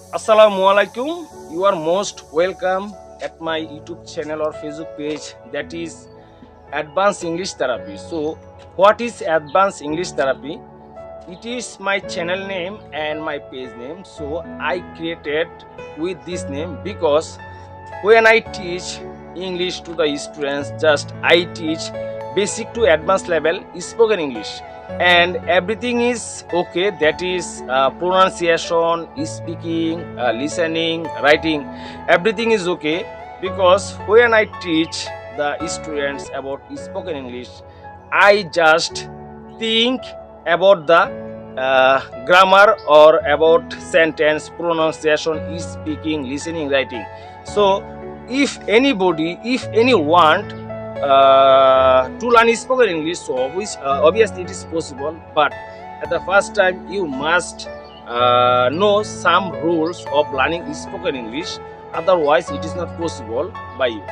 Assalamualaikum. You are most welcome at my YouTube channel or Facebook page, that is Advanced English Therapy. So, what is Advanced English Therapy? It is my channel name and my page name. So, I created with this name because when I teach English to the students, just I teach basic to advanced level spoken English, and everything is okay. That is pronunciation, speaking, listening, writing. Everything is okay because when I teach the students about spoken English, I just think about the grammar or about sentence, pronunciation, speaking, listening, writing. So if anybody, if anyone to learn spoken English, so obviously it is possible, but at the first time you must know some rules of learning spoken English. Otherwise, it is not possible by you.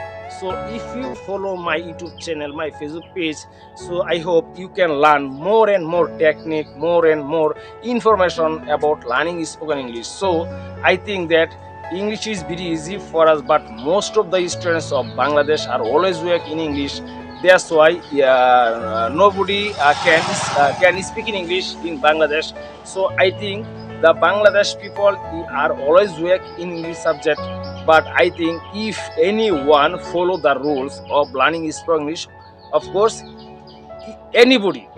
So if you follow my YouTube channel, my Facebook page, so I hope you can learn more and more technique, more and more information about learning spoken English. So I think that English is very easy for us, but most of the students of Bangladesh are always weak in English. That's why nobody can speak in English in Bangladesh. So I think the Bangladesh people are always weak in English subject. But I think if anyone follow the rules of learning spoken English, of course, anybody,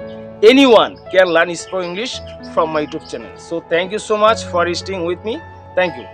anyone can learn spoken English from my YouTube channel. So thank you so much for staying with me. Thank you.